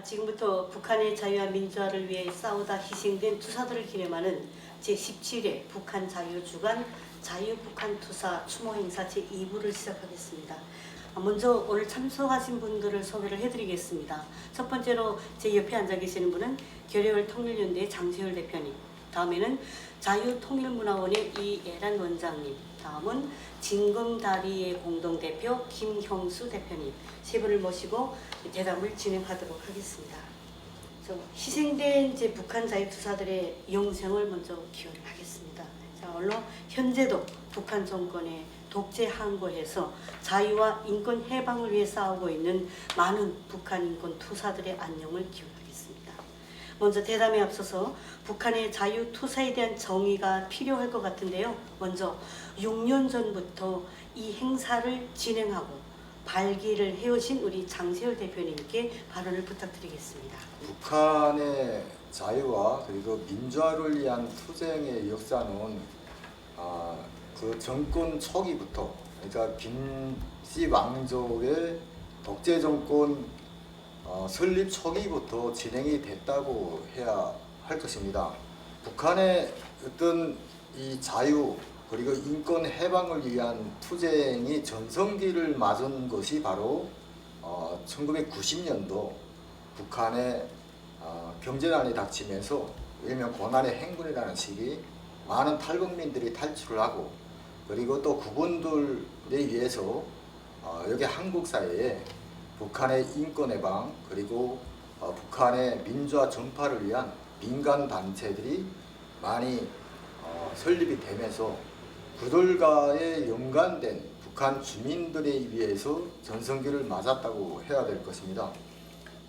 지금부터 북한의 자유와 민주화를 위해 싸우다 희생된 투사들을 기념하는 제17회 북한 자유주간 자유북한투사 추모 행사 제2부를 시작하겠습니다. 먼저 오늘 참석하신 분들을 소개를 해드리겠습니다. 첫 번째로 제 옆에 앉아 계시는 분은 결의월 통일연대의 장세율 대표님, 다음에는 자유통일문화원의 이애란 원장님, 다음은 진검다리의 공동대표 김형수 대표님, 세 분을 모시고 대담을 진행하도록 하겠습니다. 희생된 북한 자유투사들의 영생을 먼저 기원을 하겠습니다. 물론 현재도 북한 정권의 독재 항거에서 자유와 인권 해방을 위해 싸우고 있는 많은 북한 인권 투사들의 안녕을 기원하겠습니다. 먼저 대담에 앞서서 북한의 자유투사에 대한 정의가 필요할 것 같은데요. 먼저 6년 전부터 이 행사를 진행하고 발기를 해오신 우리 장세율 대표님께 발언을 부탁드리겠습니다. 북한의 자유와 그리고 민주화를 위한 투쟁의 역사는 그 정권 초기부터, 그러니까 김씨 왕족의 독재 정권 설립 초기부터 진행이 됐다고 해야 할 것입니다. 북한의 어떤 이 자유 그리고 인권 해방을 위한 투쟁이 전성기를 맞은 것이 바로 1990년도 북한의 경제난이 닥치면서 일명 고난의 행군이라는 시기, 많은 탈북민들이 탈출을 하고, 그리고 또 그분들에 의해서 여기 한국 사회에 북한의 인권 해방 그리고 북한의 민주화 전파를 위한 민간 단체들이 많이 설립이 되면서 그들과의 연관된 북한 주민들에 의해서 전성기를 맞았다고 해야 될 것입니다.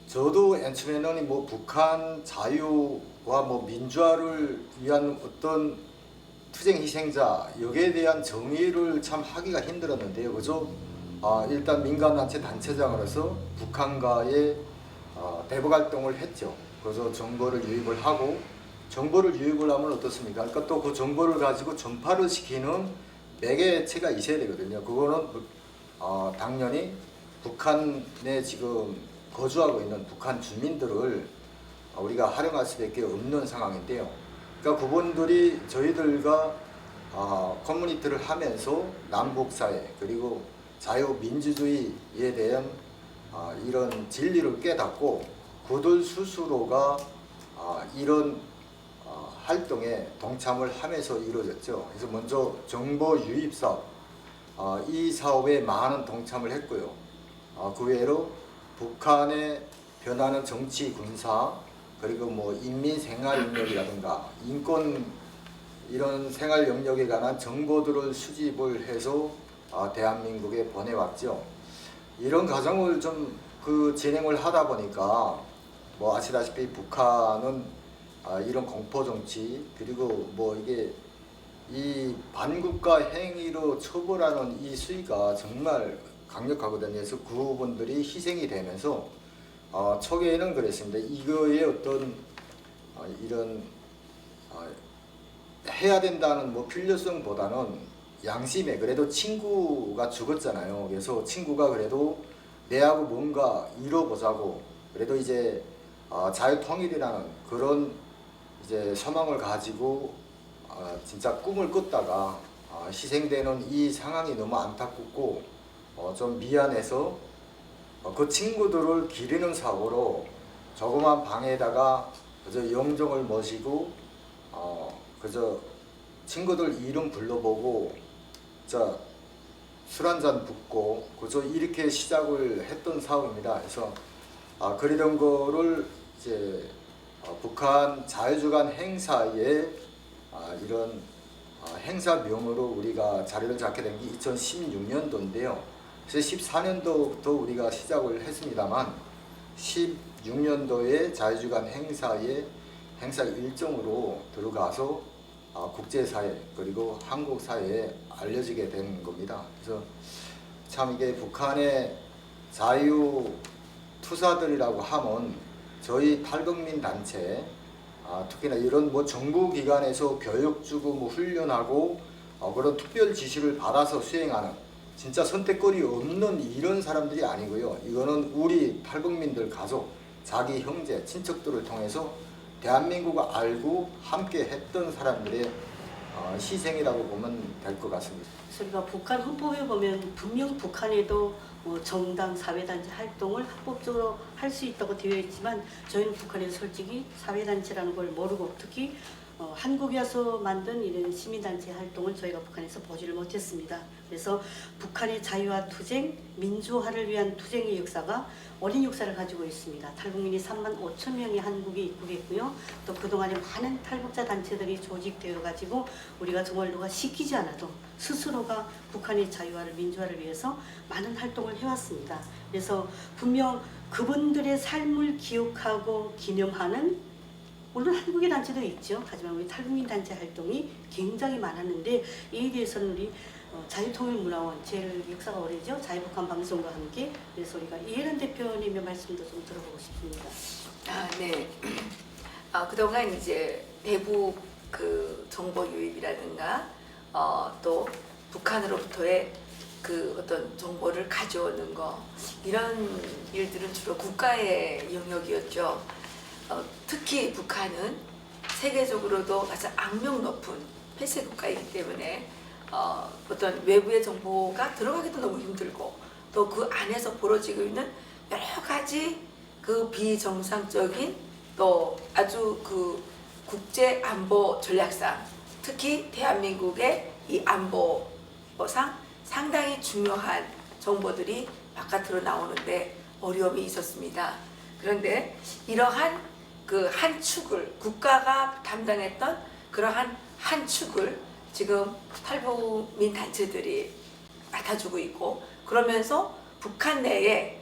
저도 맨 처음에는 북한 자유와 민주화를 위한 어떤 투쟁 희생자 여기에 대한 정의를 참 하기가 힘들었는데요. 그저 일단 민간단체 단체장으로서 북한과의 대북 활동을 했죠. 그래서 정보를 유입을 하고, 정보를 유입을 하면 어떻습니까? 그러니까 또 그 정보를 가지고 전파를 시키는 매개체가 있어야 되거든요. 그거는 당연히 북한에 지금 거주하고 있는 북한 주민들을 우리가 활용할 수밖에 없는 상황인데요. 그러니까 그분들이 저희들과 커뮤니티를 하면서 남북사회 그리고 자유민주주의에 대한 이런 진리를 깨닫고 그들 스스로가 이런 활동에 동참을 하면서 이루어졌죠. 그래서 먼저 정보 유입 사업, 이 사업에 많은 동참을 했고요. 그 외로 북한의 변하는 정치, 군사, 그리고 인민 생활 영역이라든가 인권 이런 생활 영역에 관한 정보들을 수집을 해서 대한민국에 보내왔죠. 이런 과정을 좀 진행을 하다 보니까 아시다시피 북한은 이런 공포 정치 그리고 이게 이 반국가 행위로 처벌하는 이 수위가 정말 강력하거든요. 그래서 그분들이 희생이 되면서 초기에는 그랬습니다. 이거의 어떤 이런 해야 된다는 필요성보다는 양심에 그래도 친구가 죽었잖아요. 그래서 친구가 그래도 내하고 뭔가 이뤄보자고, 그래도 이제 자유통일이라는 그런 이제 소망을 가지고 진짜 꿈을 꿨다가 희생되는 이 상황이 너무 안타깝고 좀 미안해서 그 친구들을 기리는 사고로 조그만 방에다가 그저 영정을 모시고 그저 친구들 이름 불러보고 술 한잔 붓고 그저 이렇게 시작을 했던 사업입니다. 그래서 그러던 거를 이제 북한 자유주간 행사에 이런 행사명으로 우리가 자리를 잡게 된 게 2016년도인데요. 그래서 14년도부터 우리가 시작을 했습니다만 16년도에 자유주간 행사에 행사 일정으로 들어가서 국제사회 그리고 한국사회에 알려지게 된 겁니다. 그래서 참 이게 북한의 자유 투사들이라고 하면 저희 탈북민 단체, 특히나 이런 정부기관에서 교육 주고 훈련하고 그런 특별 지시를 받아서 수행하는 진짜 선택권이 없는 이런 사람들이 아니고요. 이거는 우리 탈북민들 가족, 자기 형제, 친척들을 통해서 대한민국을 알고 함께 했던 사람들의 희생이라고 보면 될 것 같습니다. 우리가 북한 헌법에 보면 분명 북한에도 정당, 사회단체 활동을 합법적으로 할 수 있다고 되어 있지만 저희는 북한에서 솔직히 사회단체라는 걸 모르고 특히 한국에 와서 만든 이런 시민단체 활동을 저희가 북한에서 보지를 못했습니다. 그래서 북한의 자유화 투쟁, 민주화를 위한 투쟁의 역사가 오랜 역사를 가지고 있습니다. 탈북민이 3만 5천 명이 한국에 입국했고요. 또 그동안에 많은 탈북자 단체들이 조직되어 가지고 우리가 정말 누가 시키지 않아도 스스로가 북한의 자유화를 민주화를 위해서 많은 활동을 해왔습니다. 그래서 분명 그분들의 삶을 기억하고 기념하는 물론 한국의 단체도 있죠. 하지만 우리 탈북민 단체 활동이 굉장히 많았는데 이에 대해서는 우리 자유통일문화원 제일 역사가 오래죠. 자유북한 방송과 함께 그래서 우리가 이해란 대표님의 말씀도 좀 들어보고 싶습니다. 네. 그동안 이제 대북 그 정보 유입이라든가 또 북한으로부터의 그 어떤 정보를 가져오는 거 이런 일들은 주로 국가의 영역이었죠. 특히 북한은 세계적으로도 가장 악명 높은 폐쇄 국가이기 때문에 어떤 외부의 정보가 들어가기도 너무 힘들고 또 그 안에서 벌어지고 있는 여러 가지 그 비정상적인 또 아주 그 국제 안보 전략상 특히 대한민국의 이 안보상 상당히 중요한 정보들이 바깥으로 나오는데 어려움이 있었습니다. 그런데 이러한 그 한 축을 국가가 담당했던 그러한 한 축을 지금 탈북민 단체들이 맡아주고 있고 그러면서 북한 내에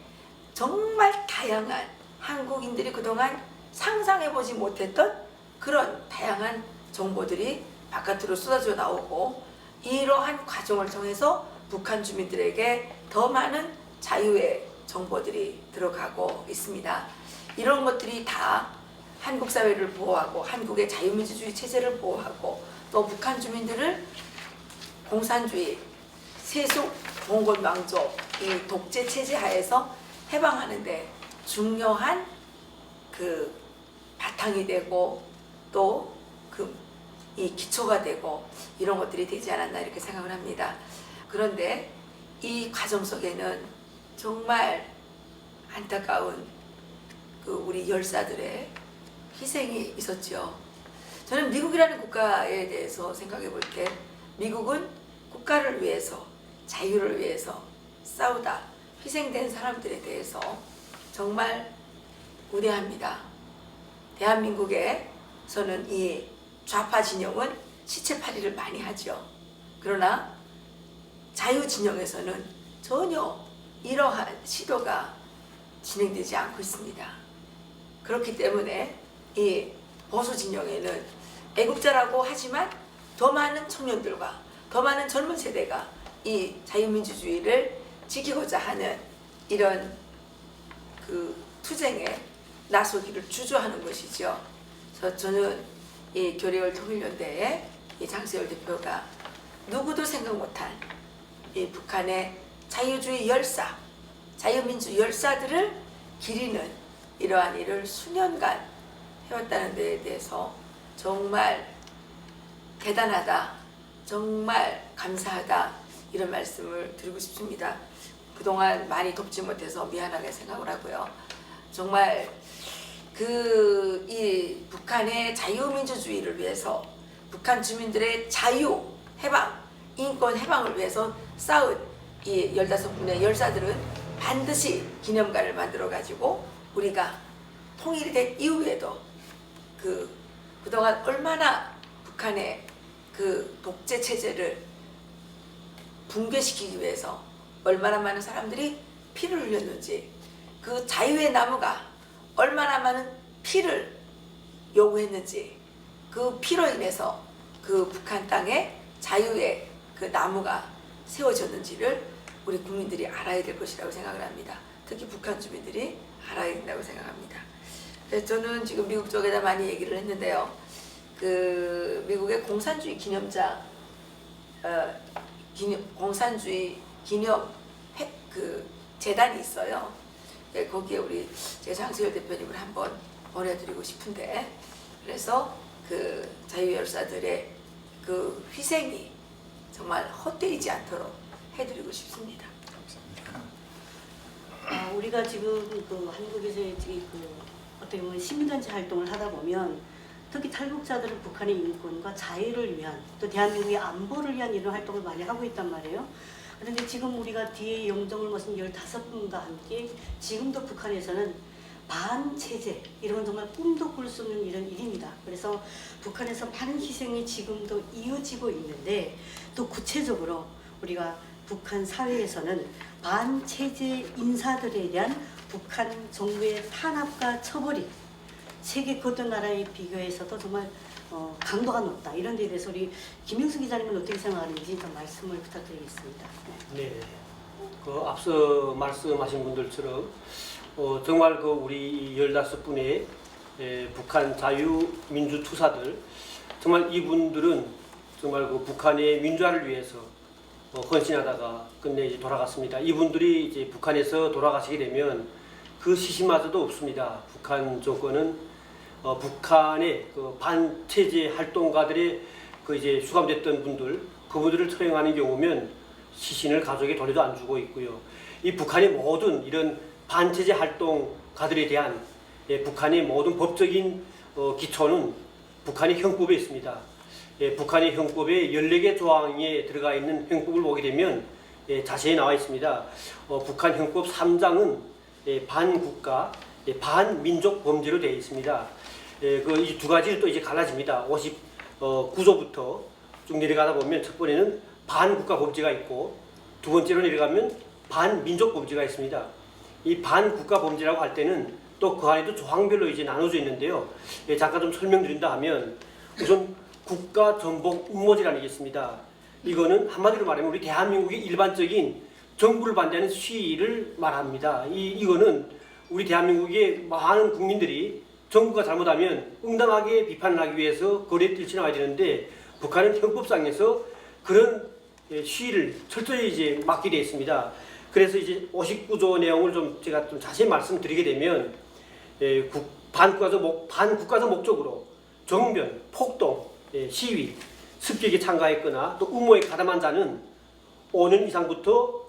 정말 다양한 한국인들이 그동안 상상해보지 못했던 그런 다양한 정보들이 바깥으로 쏟아져 나오고 이러한 과정을 통해서 북한 주민들에게 더 많은 자유의 정보들이 들어가고 있습니다. 이런 것들이 다 한국 사회를 보호하고 한국의 자유민주주의 체제를 보호하고 또 북한 주민들을 공산주의, 세속, 몽골 왕조 이 독재 체제 하에서 해방하는데 중요한 그 바탕이 되고 또 이 기초가 되고 이런 것들이 되지 않았나 이렇게 생각을 합니다. 그런데 이 과정 속에는 정말 안타까운 그 우리 열사들의 희생이 있었죠. 저는 미국이라는 국가에 대해서 생각해 볼 때 미국은 국가를 위해서 자유를 위해서 싸우다 희생된 사람들에 대해서 정말 우대합니다. 대한민국에서는 이 좌파 진영은 시체팔이를 많이 하죠. 그러나 자유 진영에서는 전혀 이러한 시도가 진행되지 않고 있습니다. 그렇기 때문에 이 보수 진영에는 애국자라고 하지만 더 많은 청년들과 더 많은 젊은 세대가 이 자유민주주의를 지키고자 하는 이런 그 투쟁에 나서기를 주저하는 것이죠. 그래서 저는 이 교리월 통일연대의 이 장세열 대표가 누구도 생각 못한 이 북한의 자유주의 열사, 자유민주 열사들을 기리는 이러한 일을 수년간 해왔다는 데에 대해서 정말 대단하다, 정말 감사하다 이런 말씀을 드리고 싶습니다. 그동안 많이 돕지 못해서 미안하게 생각을 하고요. 정말 이 북한의 자유민주주의를 위해서 북한 주민들의 자유, 해방, 인권 해방을 위해서 싸운 이 15분의 열사들은 반드시 기념관을 만들어 가지고 우리가 통일이 된 이후에도 그동안 얼마나 북한의 그 독재 체제를 붕괴시키기 위해서 얼마나 많은 사람들이 피를 흘렸는지 그 자유의 나무가 얼마나 많은 피를 요구했는지 그 피로 인해서 그 북한 땅에 자유의 그 나무가 세워졌는지를 우리 국민들이 알아야 될 것이라고 생각을 합니다. 특히 북한 주민들이 알아야 된다고 생각합니다. 그래서 저는 지금 미국 쪽에다 많이 얘기를 했는데요. 그 미국의 공산주의 기념장, 공산주의 기념 그 재단이 있어요. 예, 거기에 우리 제 장수열 대표님을 한번 보내드리고 싶은데, 그래서 그 자유열사들의 그 희생이 정말 헛되지 않도록 해드리고 싶습니다. 우리가 지금 그 한국에서 어떻게 보면 시민단체 활동을 하다 보면 특히 탈북자들은 북한의 인권과 자유를 위한 또 대한민국의 안보를 위한 이런 활동을 많이 하고 있단 말이에요. 그런데 지금 우리가 뒤에 영정을 모신 15분과 함께 지금도 북한에서는 반체제 이런 건 정말 꿈도 꿀 수 없는 이런 일입니다. 그래서 북한에서 많은 희생이 지금도 이어지고 있는데 또 구체적으로 우리가 북한 사회에서는 반체제 인사들에 대한 북한 정부의 탄압과 처벌이 세계 그 어떤 나라에 비교해서도 정말 강도가 높다. 이런 데에 대해서 우리 김영수 기자님은 어떻게 생각하는지 좀 말씀을 부탁드리겠습니다. 네, 그 앞서 말씀하신 분들처럼 정말 그 우리 15분의 북한 자유민주투사들 정말 이분들은 정말 그 북한의 민주화를 위해서 헌신하다가 끝내 이제 돌아갔습니다. 이분들이 이제 북한에서 돌아가시게 되면 그 시신마저도 없습니다. 북한 정권은 북한의 그 반체제 활동가들의 그 이제 수감됐던 분들, 그분들을 처형하는 경우면 시신을 가족에 돌려도 안 주고 있고요. 이 북한의 모든 이런 반체제 활동가들에 대한 북한의 모든 법적인 기초는 북한의 형법에 있습니다. 북한의 형법에 14개 조항에 들어가 있는 형법을 보게 되면 자세히 나와 있습니다. 북한 형법 3장은 반국가, 반민족 범죄로 되어 있습니다. 그 두 가지를 또 이제 갈라집니다. 59조부터 쭉 내려가다 보면 첫 번에는 반국가 범죄가 있고 두 번째로 내려가면 반민족 범죄가 있습니다. 이 반국가 범죄라고 할 때는 또 그 안에도 조항별로 이제 나눠져 있는데요. 잠깐 좀 설명드린다 하면 우선 국가 전복 음모죄라는 게 있습니다. 이거는 한마디로 말하면 우리 대한민국의 일반적인 정부를 반대하는 시위를 말합니다. 이거는 우리 대한민국의 많은 국민들이 정부가 잘못하면 응당하게 비판을 하기 위해서 거리에 뛰쳐나와야 되는데 북한은 형법상에서 그런 시위를 철저히 이제 막게 되어 있습니다. 그래서 이제 59조 내용을 좀 제가 좀 자세히 말씀드리게 되면 반국가적 목적으로 정변, 폭동, 시위, 습격에 참가했거나 또 음모에 가담한 자는 5년 이상부터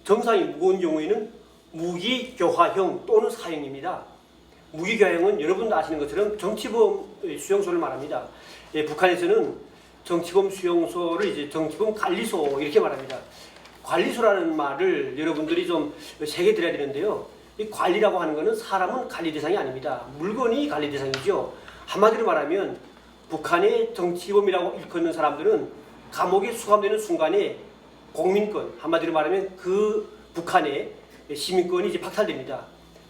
정상이 무거운 경우에는 무기교화형 또는 사형입니다. 무기교화형은 여러분도 아시는 것처럼 정치범 수용소를 말합니다. 북한에서는 정치범 수용소를 이제 정치범 관리소 이렇게 말합니다. 관리소라는 말을 여러분들이 좀 새겨드려야 되는데요. 이 관리라고 하는 것은 사람은 관리 대상이 아닙니다. 물건이 관리 대상이죠. 한마디로 말하면 북한의 정치범이라고 일컫는 사람들은 감옥에 수감되는 순간에 공민권, 한마디로 말하면 그 북한의 시민권이 이제 박탈됩니다.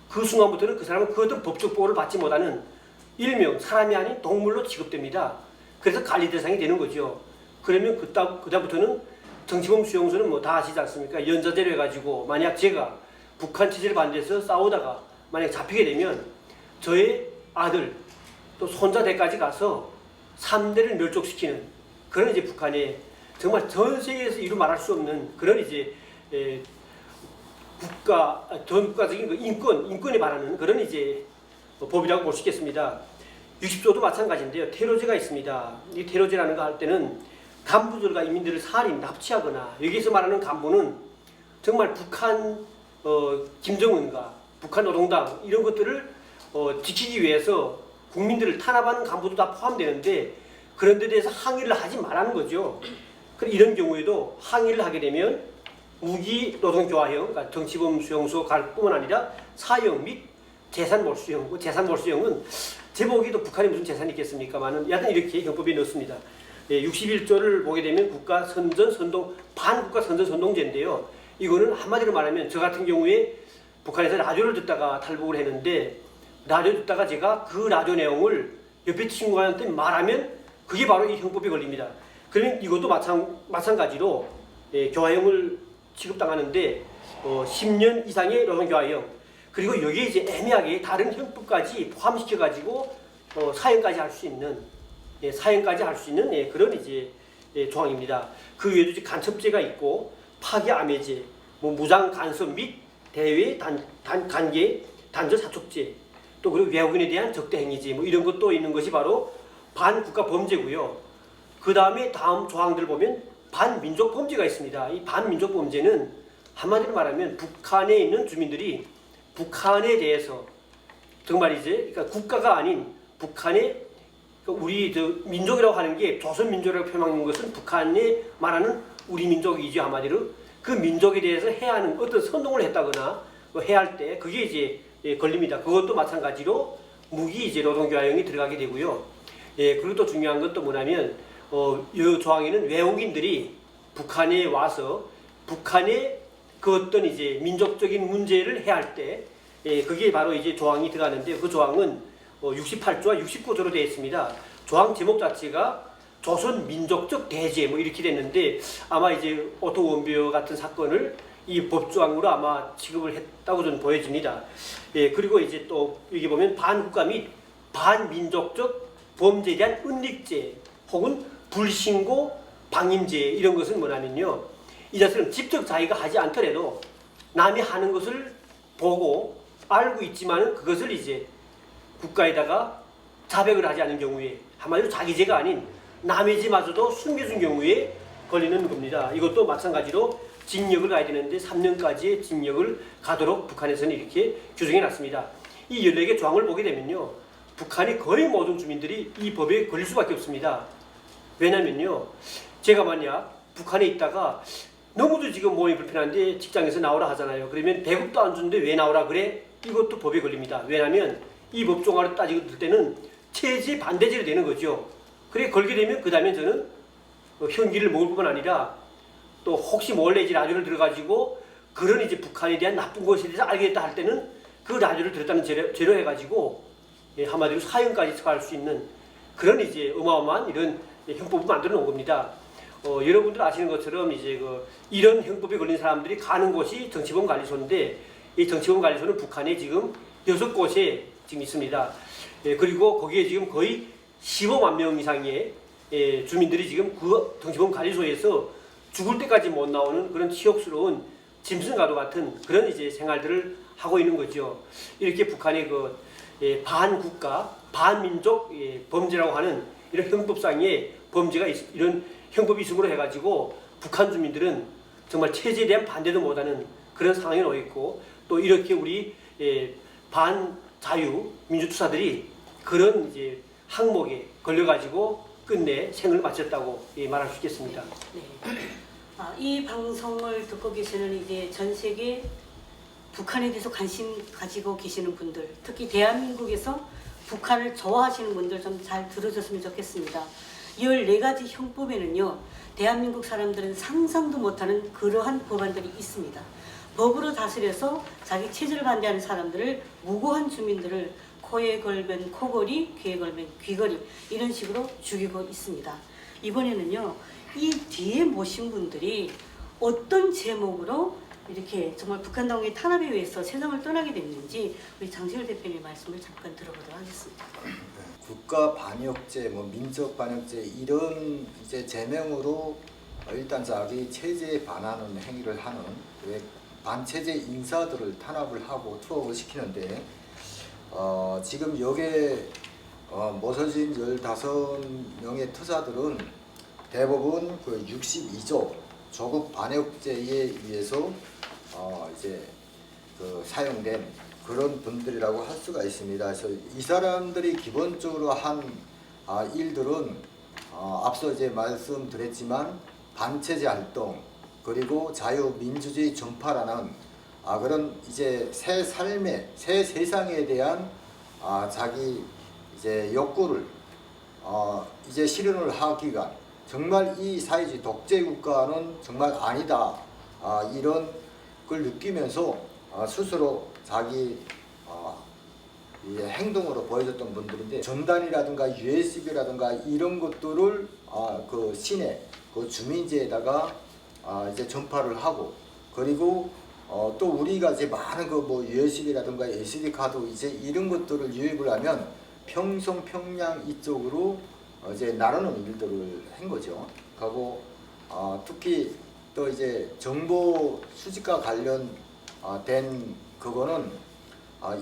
그 순간부터는 그 사람은 그 어떤 법적 보호를 받지 못하는 일명 사람이 아닌 동물로 취급됩니다. 그래서 관리 대상이 되는 거죠. 그러면 그다음부터는 정치범 수용소는 뭐 다 아시지 않습니까? 연좌제로 해가지고 만약 제가 북한 체제를 반대해서 싸우다가 만약 잡히게 되면 저의 아들 또 손자대까지 가서 3대를 멸족시키는 그런 이제 북한의 정말 전 세계에서 이루 말할 수 없는 그런 이제 전 국가적인 그 인권에 반하는 그런 이제 법이라고 볼 수 있겠습니다. 60조도 마찬가지인데요. 테러죄가 있습니다. 이 테러죄라는 거 할 때는 간부들과 인민들을 살인, 납치하거나 여기서 말하는 간부는 정말 북한 김정은과 북한 노동당 이런 것들을 지키기 위해서 국민들을 탄압하는 간부도 다 포함되는데 그런 데 대해서 항의를 하지 말라는 거죠. 이런 경우에도 항의를 하게 되면 무기 노동교화형, 그러니까 정치범 수용소 갈 뿐만 아니라 사형 및 재산 몰수형. 재산 몰수형은 제보기도 북한에 무슨 재산이 있겠습니까만은 여하튼 이렇게 형법에 넣습니다. 61조를 보게 되면 국가 선전 선동 반국가 선전 선동죄인데요. 이거는 한마디로 말하면 저 같은 경우에 북한에서 라디오를 듣다가 탈북을 했는데 라디오 듣다가 제가 그 라디오 내용을 옆에 친구한테 말하면 그게 바로 이 형법에 걸립니다. 그러면 이것도 마찬가지로 교화형을 취급당하는데 10년 이상의 노동교화형 그리고 여기에 이제 애매하게 다른 형법까지 포함시켜가지고 사형까지 할 수 있는 사형까지 할 수 있는 그런 이제 조항입니다. 그 외에도 이제 간첩죄가 있고 파기 암해죄, 무장 간섭 및 대외 관계 단절 사촉제, 또 그리고 외국인에 대한 적대 행위제 뭐 이런 것도 있는 것이 바로 반국가 범죄고요. 그 다음에 다음 조항들 보면 반민족 범죄가 있습니다. 이 반민족 범죄는 한마디로 말하면 북한에 있는 주민들이 북한에 대해서 정말 이제 그러니까 국가가 아닌 북한의 우리 민족이라고 하는 게 조선 민족이라고 표현하는 것은 북한에 말하는 우리 민족이죠. 한마디로 그 민족에 대해서 해야 하는 어떤 선동을 했다거나 해야 할 때 그게 이제 걸립니다. 그것도 마찬가지로 무기 이제 노동교화형이 들어가게 되고요. 그리고 또 중요한 건 또 뭐냐면 이 조항에는 외국인들이 북한에 와서 북한의 그 어떤 이제 민족적인 문제를 해야 할 때 그게 바로 이제 조항이 들어가는데 그 조항은 68조와 69조로 되어 있습니다. 조항 제목 자체가 조선 민족적 대제 뭐 이렇게 됐는데 아마 이제 오토 원비어 같은 사건을 이 법조항으로 아마 취급을 했다고 저는 보여집니다. 그리고 이제 또 여기 보면 반국가 및 반민족적 범죄에 대한 은닉죄 혹은 불신고 방임죄 이런 것은 뭐냐면요. 이 자식은 직접 자기가 하지 않더라도 남이 하는 것을 보고 알고 있지만은 그것을 이제 국가에다가 자백을 하지 않은 경우에 한마디로 자기 죄가 아닌 남의 죄마저도 숨겨준 경우에 걸리는 겁니다. 이것도 마찬가지로 징역을 가야 되는데 3년까지의 징역을 가도록 북한에서는 이렇게 규정해 놨습니다. 이 14개 조항을 보게 되면요. 북한의 거의 모든 주민들이 이 법에 걸릴 수밖에 없습니다. 왜냐면요. 제가 만약 북한에 있다가 너무도 지금 몸이 불편한데 직장에서 나오라 하잖아요. 그러면 배급도 안 주는데 왜 나오라 그래? 이것도 법에 걸립니다. 왜냐하면 이 법조항을 따지고 들 때는 체제 반대죄로 되는 거죠. 그래 걸게 되면 그 다음에 저는 형기를 먹을 뿐만 아니라 또 혹시 몰래 이제 라디오를 들어가지고 그런 이제 북한에 대한 나쁜 것에 대해서 알겠다 할 때는 그 라디오를 들었다는 죄로 해가지고 한마디로 사형까지 처할 수 있는 그런 이제 어마어마한 이런 형법을 만들어 놓은 겁니다. 여러분들 아시는 것처럼 이제 이런 형법에 걸린 사람들이 가는 곳이 정치범관리소인데 이 정치범관리소는 북한에 지금 6곳에 지금 있습니다. 그리고 거기에 지금 거의 15만 명 이상의 주민들이 지금 그 정치범관리소에서 죽을 때까지 못 나오는 그런 치욕스러운 짐승과도 같은 그런 이제 생활들을 하고 있는 거죠. 이렇게 북한의 반국가, 반민족 범죄라고 하는 이런 형법상의 범죄가 이런 형법이 있음으로 해가지고 북한 주민들은 정말 체제에 대한 반대도 못하는 그런 상황에 놓여 있고 또 이렇게 우리 반자유 민주투사들이 그런 이제 항목에 걸려가지고 끝내 생을 마쳤다고 말할 수 있겠습니다. 네. 이 방송을 듣고 계시는 이제 전 세계 북한에 대해서 관심 가지고 계시는 분들, 특히 대한민국에서 북한을 좋아하시는 분들 좀 잘 들어줬으면 좋겠습니다. 14가지 형법에는요, 대한민국 사람들은 상상도 못하는 그러한 법안들이 있습니다. 법으로 다스려서 자기 체제를 반대하는 사람들을, 무고한 주민들을 코에 걸면 코걸이, 귀에 걸면 귀걸이 이런 식으로 죽이고 있습니다. 이번에는요, 이 뒤에 모신 분들이 어떤 제목으로 이렇게 정말 북한당국의 탄압에 의해서 세상을 떠나게 됐는지 우리 장시열 대표님의 말씀을 잠깐 들어보도록 하겠습니다. 국가 반역죄, 민족 반역죄 이런 이제 제명으로 일단 자기 체제에 반하는 행위를 하는 반체제 인사들을 탄압을 하고 투옥을 시키는데 지금 여기에 모서진 15명의 투사들은 대부분 그 62조 조국 반역죄에 의해서 이제 사용된 그런 분들이라고 할 수가 있습니다. 그래서 이 사람들이 기본적으로 한 일들은 앞서 이제 말씀드렸지만 반체제 활동 그리고 자유민주주의 전파라는 그런 이제 새 삶의 새 세상에 대한 자기 이제 욕구를 이제 실현을 하기가 정말 이 사회주의 독재 국가는 정말 아니다 이런 걸 느끼면서 스스로 자기 이 행동으로 보여줬던 분들인데 전단이라든가 USB라든가 이런 것들을 그 시내 그 주민지에다가 이제 전파를 하고 그리고 또 우리가 이제 많은 그 USB라든가 SD 카드 이제 이런 것들을 유입을 하면 평성 평양 이쪽으로 이제 나르는 일들을 한 거죠. 하고 특히 또 이제 정보 수집과 관련 된 그거는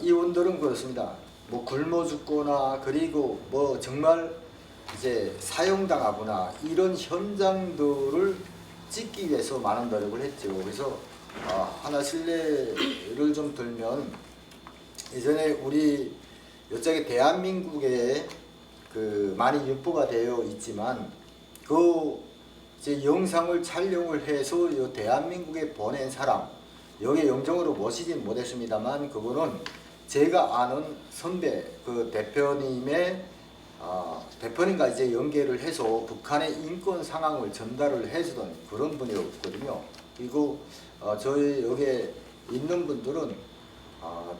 이분들은 그렇습니다. 뭐 굶어 죽거나 그리고 뭐 정말 이제 사형당하거나 이런 현장들을 찍기 위해서 많은 노력을 했죠. 그래서 하나 실례를 좀 들면 예전에 우리 요쪽에 대한민국에 그 많이 유포가 되어 있지만 그 이제 영상을 촬영을 해서 요 대한민국에 보낸 사람 여기 영정으로 모시진 못했습니다만 그거는 제가 아는 선배 그 대표님의 대표님과 이제 연계를 해서 북한의 인권 상황을 전달을 해주던 그런 분이었거든요. 그리고 저희 여기에 있는 분들은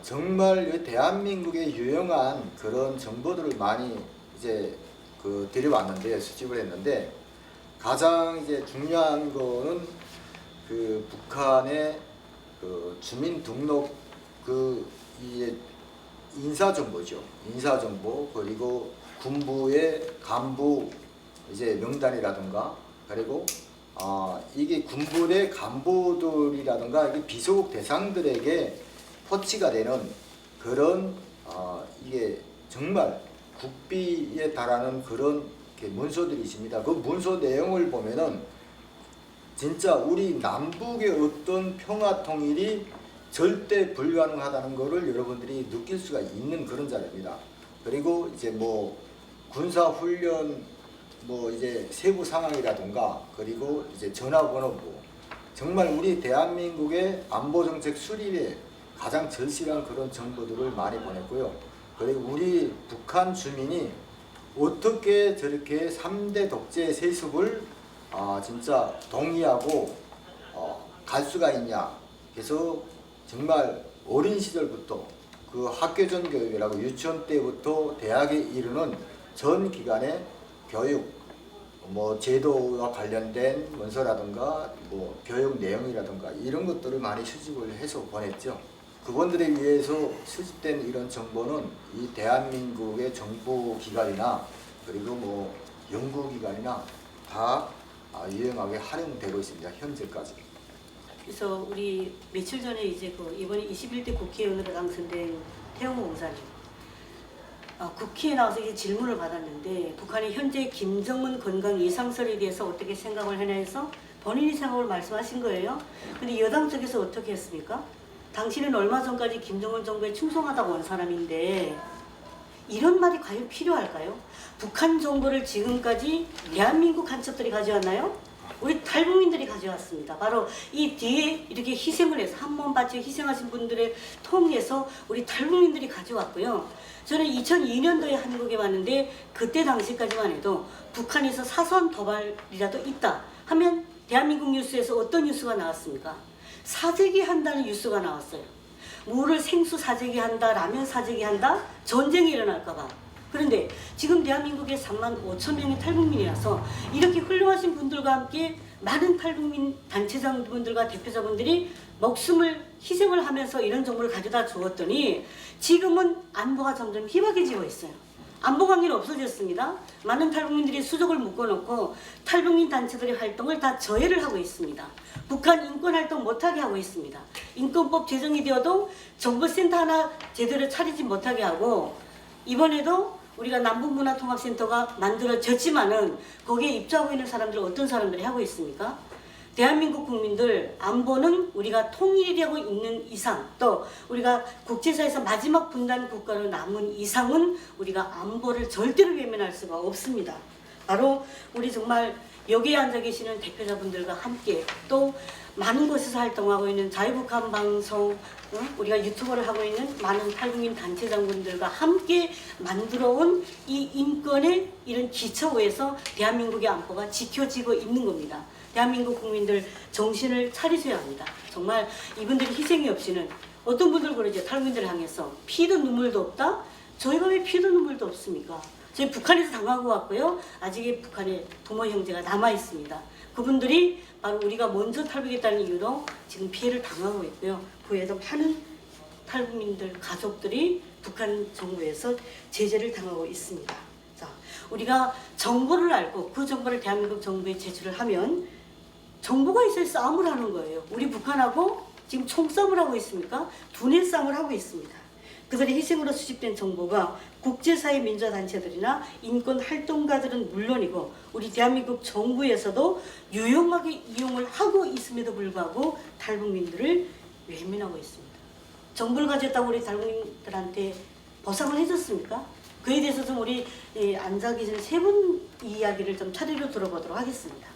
정말 대한민국에 유용한 그런 정보들을 많이 이제 그 들여왔는데 수집을 했는데 가장 이제 중요한 거는 그 북한의 그 주민 등록 그 이제 인사정보죠. 인사정보 그리고 군부의 간부 이제 명단이라든가 그리고 이게 군부 내 간부들이라든가 이게 비소속 대상들에게 포치가 되는 그런 이게 정말 국비에 달하는 그런 문서들이 있습니다. 그 문서 내용을 보면은 진짜 우리 남북의 어떤 평화 통일이 절대 불가능하다는 것을 여러분들이 느낄 수가 있는 그런 자료입니다. 그리고 이제 뭐 군사 훈련 뭐 이제 세부 상황이라든가 그리고 이제 전화번호부 정말 우리 대한민국의 안보 정책 수립에 가장 절실한 그런 정보들을 많이 보냈고요. 그리고 우리 북한 주민이 어떻게 저렇게 3대 독재 세습을 진짜 동의하고 갈 수가 있냐. 그래서 정말 어린 시절부터 그 학교전 교육이라고 유치원 때부터 대학에 이르는 전 기간의 교육 뭐 제도와 관련된 문서라든가 뭐 교육 내용이라든가 이런 것들을 많이 수집을 해서 보냈죠. 그분들에 의해서 수집된 이런 정보는 이 대한민국의 정보기관이나 그리고 뭐 연구기관이나 다 유용하게 활용되고 있습니다. 현재까지. 그래서 우리 며칠 전에 이제 그 이번에 21대 국회의원으로 당선된 태영호 공사님 국회에 나와서 이제 질문을 받았는데 북한의 현재 김정은 건강 예상설에 대해서 어떻게 생각을 하냐 해서 본인이 생각을 말씀하신 거예요. 근데 여당 쪽에서 어떻게 했습니까? 당신은 얼마 전까지 김정은 정부에 충성하다고 온 사람인데 이런 말이 과연 필요할까요? 북한 정보를 지금까지 대한민국 간첩들이 가져왔나요? 우리 탈북민들이 가져왔습니다. 바로 이 뒤에 이렇게 희생을 해서 한몸 바쳐 희생하신 분들을 통해서 우리 탈북민들이 가져왔고요. 저는 2002년도에 한국에 왔는데 그때 당시까지만 해도 북한에서 사선 도발이라도 있다 하면 대한민국 뉴스에서 어떤 뉴스가 나왔습니까? 사재기 한다는 뉴스가 나왔어요. 뭐를 생수 사재기 한다, 라면 사재기 한다, 전쟁이 일어날까봐. 그런데 지금 대한민국에 35,000명의 탈북민이라서 이렇게 훌륭하신 분들과 함께 많은 탈북민 단체장분들과 대표자분들이 목숨을 희생을 하면서 이런 정보를 가져다 주었더니 지금은 안보가 점점 희박해지고 있어요. 안보 관계는 없어졌습니다. 많은 탈북민들이 수족을 묶어놓고 탈북민 단체들의 활동을 다 저해를 하고 있습니다. 북한 인권활동 못하게 하고 있습니다. 인권법 제정이 되어도 정보센터 하나 제대로 차리지 못하게 하고 이번에도 우리가 남북문화통합센터가 만들어졌지만은 거기에 입주하고 있는 사람들은 어떤 사람들이 하고 있습니까? 대한민국 국민들 안보는 우리가 통일되고 있는 이상 또 우리가 국제사에서 마지막 분단 국가로 남은 이상은 우리가 안보를 절대로 외면할 수가 없습니다. 바로 우리 정말 여기에 앉아 계시는 대표자분들과 함께 또 많은 곳에서 활동하고 있는 자유북한 방송 우리가 유튜버를 하고 있는 많은 탈북민 단체장분들과 함께 만들어온 이 인권의 이런 기초에서 대한민국의 안보가 지켜지고 있는 겁니다. 대한민국 국민들 정신을 차리셔야 합니다. 정말 이분들의 희생이 없이는 어떤 분들 그러죠. 탈북민들을 향해서 피도 눈물도 없다? 저희가 왜 피도 눈물도 없습니까? 저희 북한에서 당하고 왔고요. 아직의 북한에 부모 형제가 남아 있습니다. 그분들이 바로 우리가 먼저 탈북했다는 이유로 지금 피해를 당하고 있고요. 그 외에도 많은 탈북민들 가족들이 북한 정부에서 제재를 당하고 있습니다. 자, 우리가 정보를 알고 그 정보를 대한민국 정부에 제출을 하면 정보가 있어야 싸움을 하는 거예요. 우리 북한하고 지금 총싸움을 하고 있습니까? 두뇌 싸움을 하고 있습니다. 그들의 희생으로 수집된 정보가 국제사회 민주단체들이나 인권 활동가들은 물론이고 우리 대한민국 정부에서도 유용하게 이용을 하고 있음에도 불구하고 탈북민들을 외면하고 있습니다. 정보를 가졌다고 우리 탈북민들한테 보상을 해줬습니까? 그에 대해서 좀 우리 안자 기자님 세 분 이야기를 좀 차례로 들어보도록 하겠습니다.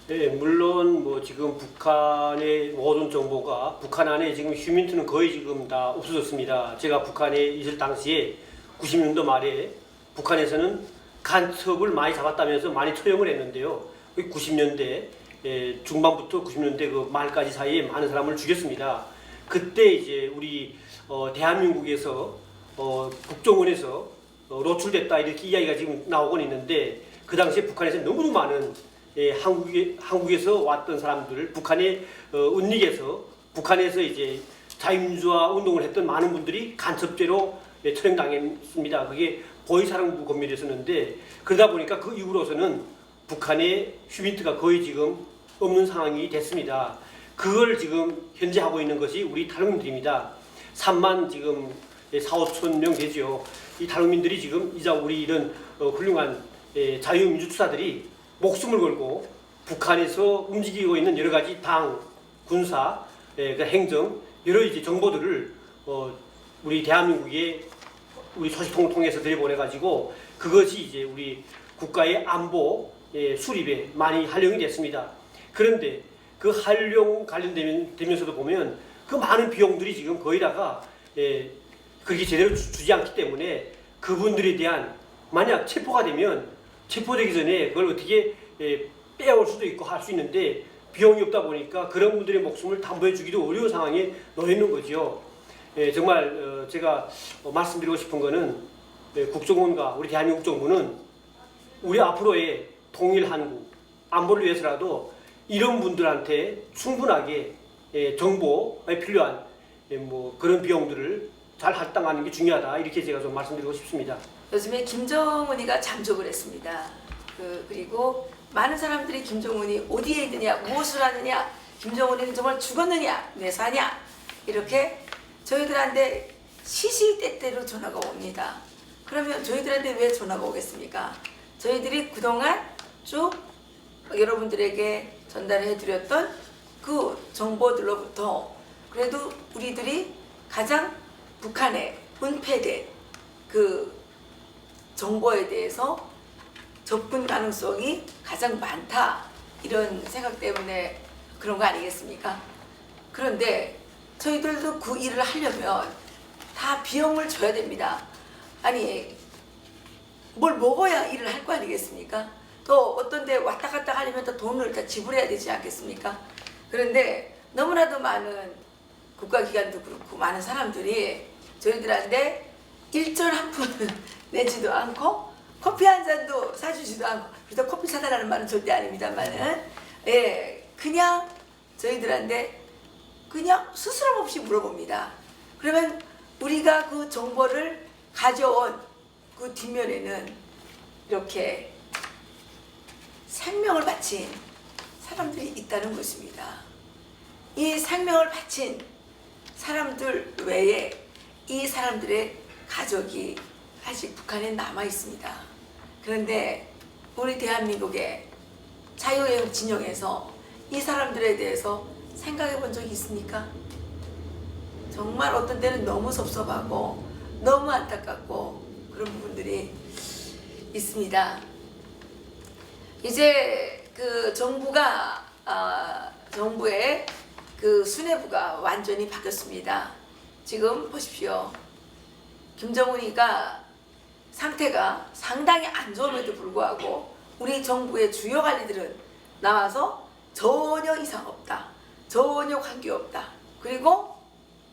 네, 물론 뭐 지금 북한의 모든 정보가 북한 안에 지금 휴민트는 거의 지금 다 없어졌습니다. 제가 북한에 있을 당시에 90년도 말에 북한에서는 간첩을 많이 잡았다면서 많이 처형을 했는데요. 90년대 중반부터 90년대 그 말까지 사이에 많은 사람을 죽였습니다. 그때 이제 우리 대한민국에서 국정원에서 노출됐다 이렇게 이야기가 지금 나오곤 있는데 그 당시에 북한에서 너무나 많은 한국에서 왔던 사람들, 북한의 은닉에서 북한에서 이제 자유민주화 운동을 했던 많은 분들이 간첩죄로 처형당했습니다. 그게 보이사령부 검열이었는데 그러다 보니까 그 이후로서는 북한의 휴민트가 거의 지금 없는 상황이 됐습니다. 그걸 지금 현재 하고 있는 것이 우리 탈북민들입니다. 3만 지금 4, 5천 명 되죠. 이 탈북민들이 지금 이자 우리 이런 훌륭한 자유민주투사들이 목숨을 걸고 북한에서 움직이고 있는 여러 가지 당, 군사, 행정 여러 이제 정보들을 우리 대한민국에 우리 소식통을 통해서 들여보내 가지고 그것이 이제 우리 국가의 안보 수립에 많이 활용이 됐습니다. 그런데 그 활용 관련되면서도 보면 그 많은 비용들이 지금 거의 다가 그렇게 제대로 주지 않기 때문에 그분들에 대한 만약 체포가 되면 체포되기 전에 그걸 어떻게 빼올 수도 있고 할 수 있는데 비용이 없다 보니까 그런 분들의 목숨을 담보해 주기도 어려운 상황에 놓여 있는 거죠. 정말 제가 말씀드리고 싶은 거는 국정원과 우리 대한민국 정부는 우리 앞으로의 통일 한국 안보를 위해서라도 이런 분들한테 충분하게 정보에 필요한 뭐 그런 비용들을 잘 할당하는 게 중요하다 이렇게 제가 좀 말씀드리고 싶습니다. 요즘에 김정은이가 잠적을 했습니다. 그리고 많은 사람들이 김정은이 어디에 있느냐, 무엇을 하느냐, 김정은이는 정말 죽었느냐, 왜 사냐 이렇게 저희들한테 시시때때로 전화가 옵니다. 그러면 저희들한테 왜 전화가 오겠습니까? 저희들이 그동안 쭉 여러분들에게 전달해드렸던 그 정보들로부터 그래도 우리들이 가장 북한에 은폐된 그 정보에 대해서 접근 가능성이 가장 많다 이런 생각 때문에 그런 거 아니겠습니까? 그런데 저희들도 그 일을 하려면 다 비용을 줘야 됩니다. 아니 뭘 먹어야 일을 할 거 아니겠습니까? 또 어떤 데 왔다 갔다 하려면 또 돈을 다 지불해야 되지 않겠습니까? 그런데 너무나도 많은 국가기관도 그렇고 많은 사람들이 저희들한테 일절 한 푼을 내지도 않고 커피 한 잔도 사주지도 않고, 그래서 커피 사달라는 말은 절대 아닙니다만은 그냥 저희들한테 그냥 스스럼 없이 물어봅니다. 그러면 우리가 그 정보를 가져온 그 뒷면에는 이렇게 생명을 바친 사람들이 있다는 것입니다. 이 생명을 바친 사람들 외에 이 사람들의 가족이 아직 북한에 남아 있습니다. 그런데 우리 대한민국의 자유의 진영에서 이 사람들에 대해서 생각해 본 적이 있습니까? 정말 어떤 때는 너무 섭섭하고 너무 안타깝고 그런 부분들이 있습니다. 이제 그 정부의 그 수뇌부가 완전히 바뀌었습니다. 지금 보십시오. 김정은이가 상태가 상당히 안 좋음에도 불구하고 우리 정부의 주요 관리들은 나와서 전혀 이상 없다, 전혀 관계 없다. 그리고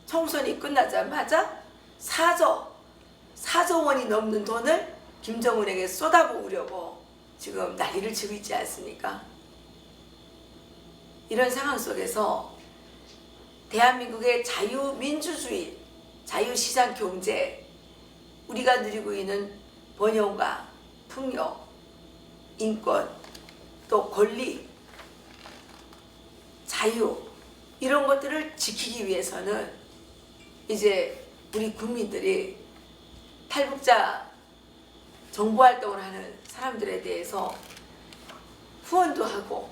총선이 끝나자마자 4조 원이 넘는 돈을 김정은에게 쏟아부으려고 지금 난리를 치고 있지 않습니까? 이런 상황 속에서 대한민국의 자유민주주의, 자유시장 경제, 우리가 누리고 있는 번영과 풍요, 인권, 또 권리, 자유 이런 것들을 지키기 위해서는 이제 우리 국민들이 탈북자 정보활동을 하는 사람들에 대해서 후원도 하고,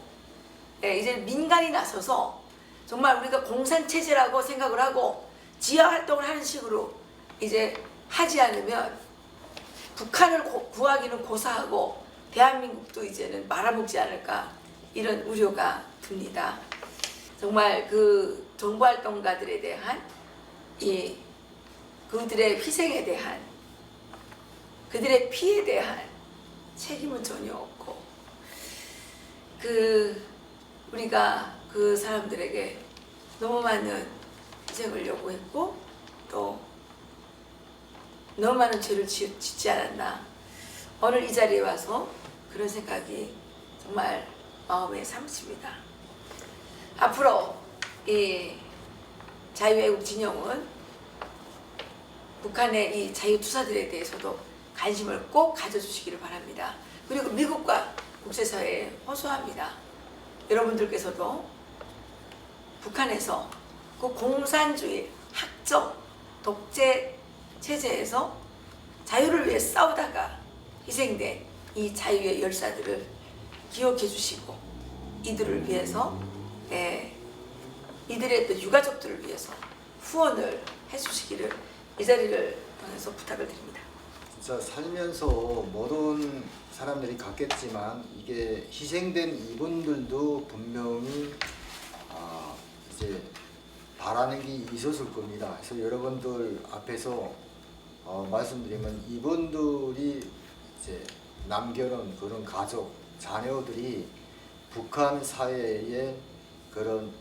이제 민간이 나서서 정말 우리가 공산체제라고 생각을 하고 지하활동을 하는 식으로 이제 하지 않으면 북한을 구하기는 고사하고 대한민국도 이제는 말아먹지 않을까, 이런 우려가 듭니다. 정말 그 정보활동가들에 대한 그들의 희생에 대한, 그들의 피에 대한 책임은 전혀 없고, 우리가 그 사람들에게 너무 많은 희생을 요구했고 또 너무 많은 죄를 짓지 않았나, 오늘 이 자리에 와서 그런 생각이 정말 마음에 삼습니다. 앞으로 이 자유애국 진영은 북한의 이 자유투사들에 대해서도 관심을 꼭 가져주시기를 바랍니다. 그리고 미국과 국제사회에 호소합니다. 여러분들께서도 북한에서 그 공산주의, 학적, 독재 체제에서 자유를 위해 싸우다가 희생된 이 자유의 열사들을 기억해 주시고, 이들을 위해서, 이들의 또 유가족들을 위해서 후원을 해 주시기를 이 자리를 통해서 부탁을 드립니다. 진짜 살면서 모든 사람들이 갖겠지만 이게 희생된 이분들도 분명히 이제 바라는 게 있었을 겁니다. 그래서 여러분들 앞에서 말씀드리면 이분들이 이제 남겨놓은 그런 가족, 자녀들이 북한 사회에 그런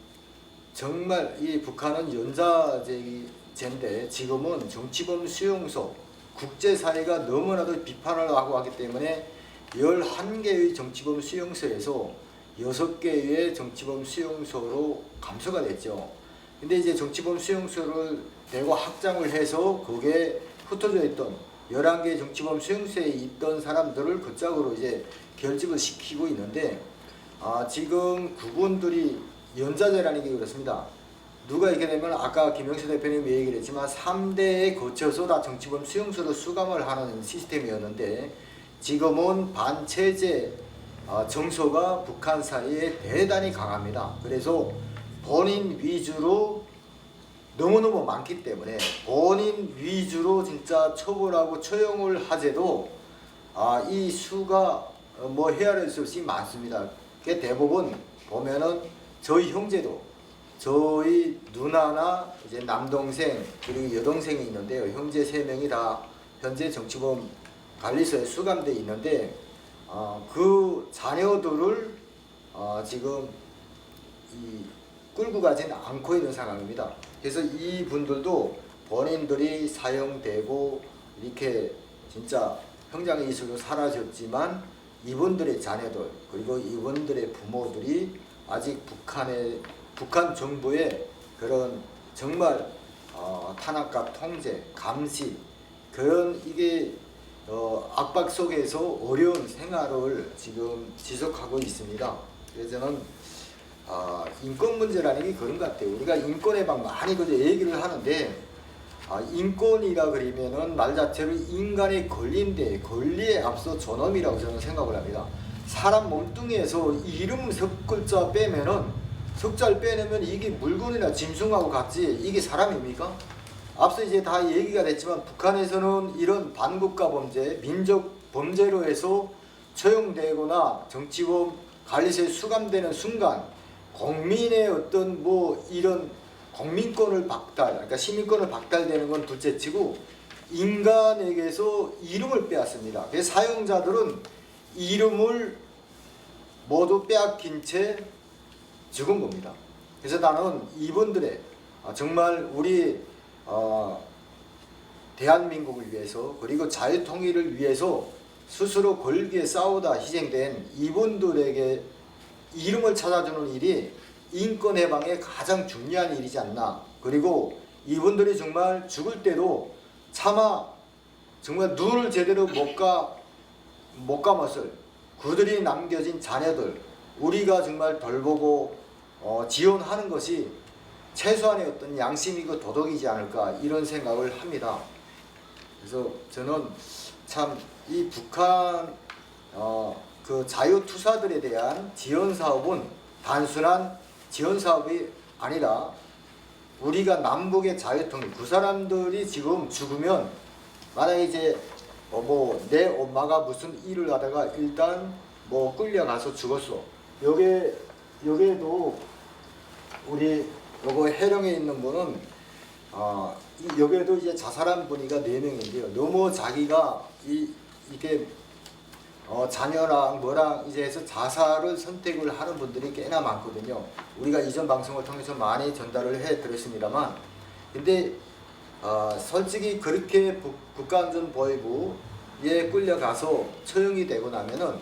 정말 이 북한은 연좌제인데 지금은 정치범 수용소, 국제사회가 너무나도 비판을 하고 하기 때문에 11개의 정치범 수용소에서 6개의 정치범 수용소로 감소가 됐죠. 근데 이제 정치범 수용소를 대거 확장을 해서 거기에 흩어져 있던 11개의 정치범 수용소에 있던 사람들을 그 짝으로 이제 결집을 시키고 있는데, 지금 그분들이 연좌제라는 게 그렇습니다. 누가 이렇게 되면 아까 김영수 대표님이 얘기를 했지만 3대에 거쳐서 다 정치범 수용소로 수감을 하는 시스템이었는데, 지금은 반체제 정서가 북한 사이에 대단히 강합니다. 그래서 본인 위주로 너무너무 많기 때문에 본인 위주로 진짜 처벌하고 처형을 하재도 이 수가 뭐 헤아릴 수 없이 많습니다. 그 대부분 보면은 저희 형제도, 저희 누나나 이제 남동생 그리고 여동생이 있는데요. 형제 3명이 다 현재 정치범 관리소에 수감돼 있는데 그 자녀들을 지금 끌고 가지는 않고 있는 상황입니다. 그래서 이분들도 본인들이 사형되고 이렇게 진짜 형장의 이수로 사라졌지만 이분들의 자녀들 그리고 이분들의 부모들이 아직 북한 정부의 그런 정말 탄압과 통제, 감시 그런 이게 압박 속에서 어려운 생활을 지금 지속하고 있습니다. 그래서 저는 인권 문제라는 게 그런 것 같아요. 우리가 인권에 막 많이 그저 얘기를 하는데 인권이라 그러면은 말 자체로 인간의 권리인데 권리에 앞서 존엄이라고 저는 생각을 합니다. 사람 몸뚱이에서 이름 석 글자 빼면은 석자를 빼내면 이게 물건이나 짐승하고 같지 이게 사람입니까? 앞서 이제 다 얘기가 됐지만 북한에서는 이런 반국가 범죄, 민족 범죄로 해서 처형되거나 정치범 관리소에 수감되는 순간 국민의 어떤 뭐 이런 국민권을 박탈, 그러니까 시민권을 박탈되는 건 둘째치고 인간에게서 이름을 빼앗습니다. 그래서 사용자들은 이름을 모두 빼앗긴 채 죽은 겁니다. 그래서 나는 이분들의 정말 우리 대한민국을 위해서 그리고 자유통일을 위해서 스스로 걸기에 싸우다 희생된 이분들에게 이름을 찾아주는 일이 인권해방의 가장 중요한 일이지 않나. 그리고 이분들이 정말 죽을 때도 차마 정말 눈을 제대로 못 감았을 그들이 남겨진 자녀들 우리가 정말 돌보고 지원하는 것이 최소한의 어떤 양심이고 도덕이지 않을까 이런 생각을 합니다. 그래서 저는 참 이 북한 그 자유투사들에 대한 지원 사업은 단순한 지원 사업이 아니라 우리가 남북의 자유통일, 그 사람들이 지금 죽으면 만약에 이제 뭐 내 엄마가 무슨 일을 하다가 일단 뭐 끌려가서 죽었어. 여기에도 우리 요거 해령에 있는 분은 여기에도 이제 자살한 분이가 4명인데요. 너무 자기가 이게 자녀랑 뭐랑 이제 해서 자살을 선택을 하는 분들이 꽤나 많거든요. 우리가 이전 방송을 통해서 많이 전달을 해 드렸습니다만, 근데 솔직히 그렇게 국가안전보위부에 끌려가서 처형이 되고 나면은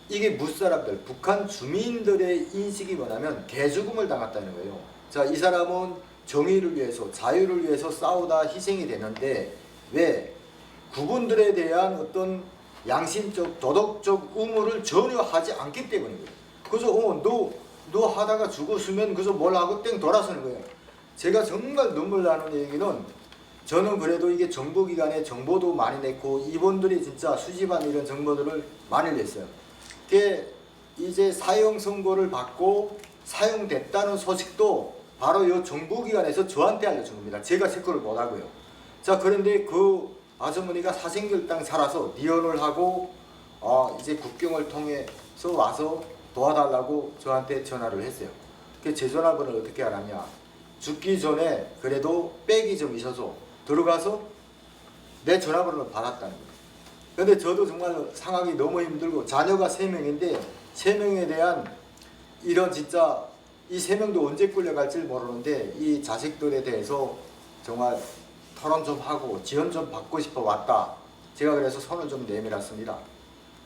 이게 무사람들, 북한 주민들의 인식이 뭐냐면 개죽음을 당했다는 거예요. 자, 이 사람은 정의를 위해서, 자유를 위해서 싸우다 희생이 되는데 왜? 그분들에 대한 어떤 양심적, 도덕적 의무를 전혀 하지 않기 때문이에요. 그래서 너 하다가 죽었으면 그래서 뭘 하고 땡 돌아서는 거예요. 제가 정말 눈물 나는 얘기는, 저는 그래도 이게 정보기관에 정보도 많이 냈고 이분들이 진짜 수집한 이런 정보들을 많이 냈어요. 그게 이제 사형 선고를 받고 사용됐다는 소식도 바로 이 정보기관에서 저한테 알려준 겁니다. 제가 체크를 못하고요. 자, 그런데 그 아주머니가 사생결당 살아서 이혼을 하고 이제 국경을 통해서 와서 도와달라고 저한테 전화를 했어요. 그 제 전화번호를 어떻게 알았냐? 죽기 전에 그래도 백이 좀 있어서 들어가서 내 전화번호를 받았다는 거예요. 근데 저도 정말 상황이 너무 힘들고, 자녀가 3명인데 3명에 대한 이런 진짜 이 3명도 언제 끌려갈지 모르는데 이 자식들에 대해서 정말 토론 좀 하고 지원 좀 받고 싶어 왔다. 제가 그래서 손을 좀 내밀었습니다.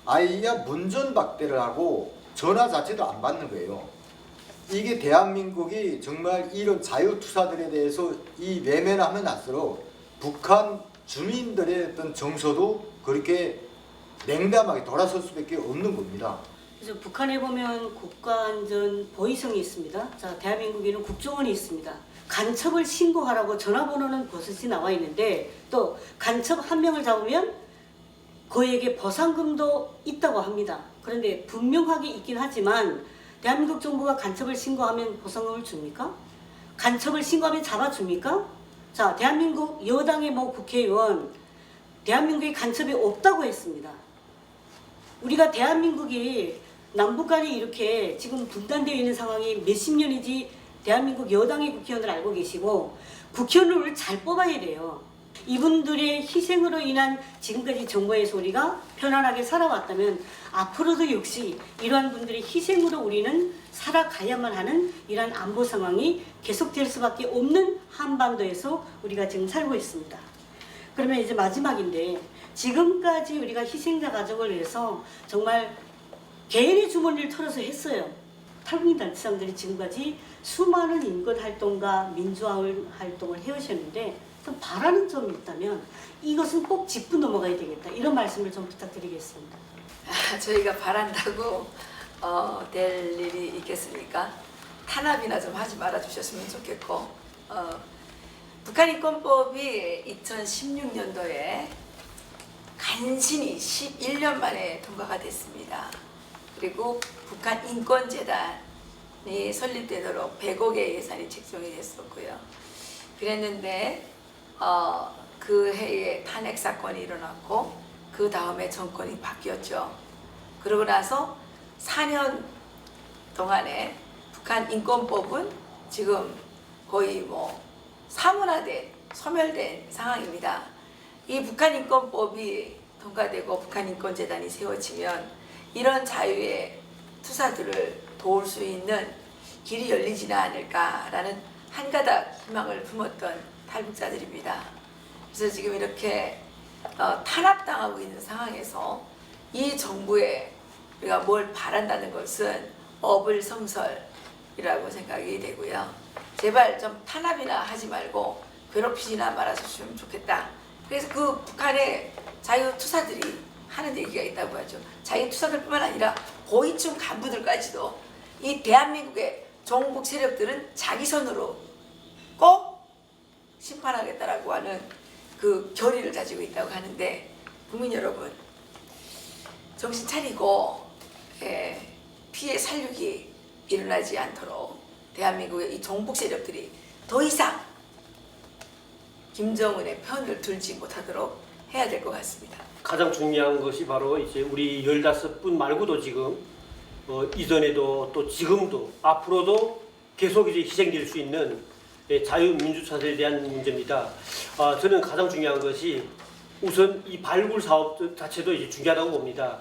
아이야 문전박대를 하고 전화 자체도 안 받는 거예요. 이게 대한민국이 정말 이런 자유투사들에 대해서 이 외면하면 할수록 북한 주민들의 어떤 정서도 그렇게 냉담하게 돌아설 수밖에 없는 겁니다. 그래서 북한에 보면 국가안전 보위성이 있습니다. 자, 대한민국에는 국정원이 있습니다. 간첩을 신고하라고 전화번호는 버섯이 나와 있는데, 또 간첩 1명을 잡으면 그에게 보상금도 있다고 합니다. 그런데 분명하게 있긴 하지만 대한민국 정부가 간첩을 신고하면 보상금을 줍니까? 간첩을 신고하면 잡아줍니까? 자, 대한민국 여당의 모 국회의원 대한민국에 간첩이 없다고 했습니다. 우리가 대한민국이 남북 간에 이렇게 지금 분단되어 있는 상황이 몇십 년이지 대한민국 여당의 국회의원들 알고 계시고, 국회의원을 잘 뽑아야 돼요. 이분들의 희생으로 인한 지금까지 정부에서 우리가 편안하게 살아왔다면 앞으로도 역시 이러한 분들의 희생으로 우리는 살아가야만 하는 이러한 안보 상황이 계속될 수밖에 없는 한반도에서 우리가 지금 살고 있습니다. 그러면 이제 마지막인데, 지금까지 우리가 희생자 가족을 위해서 정말 개인의 주머니를 털어서 했어요. 탈북민단체장들이 지금까지 수많은 인권활동과 민주화활동을 해오셨는데, 좀 바라는 점이 있다면 이것은 꼭 짚고 넘어가야 되겠다, 이런 말씀을 좀 부탁드리겠습니다. 저희가 바란다고 될 일이 있겠습니까? 탄압이나 좀 하지 말아 주셨으면 좋겠고, 북한 인권법이 2016년도에 간신히 11년 만에 통과가 됐습니다. 그리고 북한 인권재단이 설립되도록 100억의 예산이 책정이 됐었고요. 그랬는데 그 해에 탄핵 사건이 일어났고 그 다음에 정권이 바뀌었죠. 그러고 나서 4년 동안에 북한 인권법은 지금 거의 뭐 사문화된, 소멸된 상황입니다. 이 북한 인권법이 통과되고 북한 인권재단이 세워지면 이런 자유의 투사들을 도울 수 있는 길이 열리지는 않을까라는 한 가닥 희망을 품었던 탈북자들입니다. 그래서 지금 이렇게 탄압당하고 있는 상황에서 이 정부에 우리가 뭘 바란다는 것은 어불성설이라고 생각이 되고요. 제발 좀 탄압이나 하지 말고 괴롭히지나 말아주시면 좋겠다. 그래서 그 북한의 자유투사들이 하는 얘기가 있다고 하죠. 자유투사들뿐만 아니라 고위층 간부들까지도 이 대한민국의 종북 세력들은 자기 손으로 꼭 심판하겠다라고 하는 그 결의를 가지고 있다고 하는데, 국민 여러분, 정신 차리고 피해 살육이 일어나지 않도록 대한민국의 이 종북 세력들이 더 이상 김정은의 편을 들지 못하도록 해야 될 것 같습니다. 가장 중요한 것이 바로 이제 우리 15분 말고도 지금 이전에도 또 지금도 앞으로도 계속 이제 희생될 수 있는 자유민주차세에 대한 문제입니다. 저는 가장 중요한 것이 우선 이 발굴 사업 자체도 이제 중요하다고 봅니다.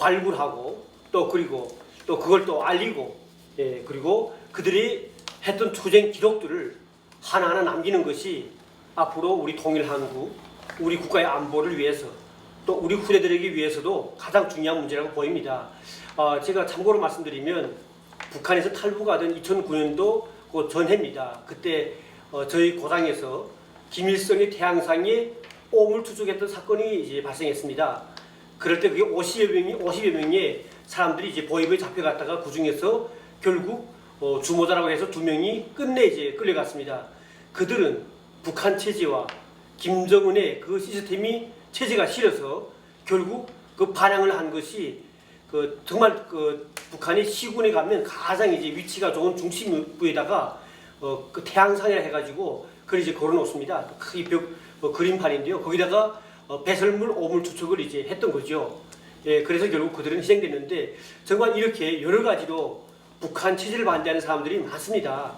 발굴하고 또 그리고 또 그걸 또 알리고, 그리고 그들이 했던 투쟁 기록들을 하나하나 남기는 것이 앞으로 우리 통일한국, 우리 국가의 안보를 위해서 또 우리 후대들에게 위해서도 가장 중요한 문제라고 보입니다. 제가 참고로 말씀드리면 북한에서 탈북하던 2009년도 그 전해입니다. 그때 저희 고장에서 김일성의 태양상에 오물 투척했던 사건이 이제 발생했습니다. 그럴 때 그게 50여 명의 사람들이 이제 보위부에 잡혀갔다가 그 중에서 결국 주모자라고 해서 2명이 끝내 이제 끌려갔습니다. 그들은 북한 체제와 김정은의 그 시스템이 체제가 싫어서 결국 그 반항을 한 것이 정말 북한이 시군에 가면 가장 이제 위치가 좋은 중심부에다가 그 태양상이라 해가지고 그걸 이제 걸어놓습니다. 크게 그림판인데요. 거기다가 배설물 오물 투척을 이제 했던 거죠. 그래서 결국 그들은 희생됐는데 정말 이렇게 여러 가지로 북한 체제를 반대하는 사람들이 많습니다.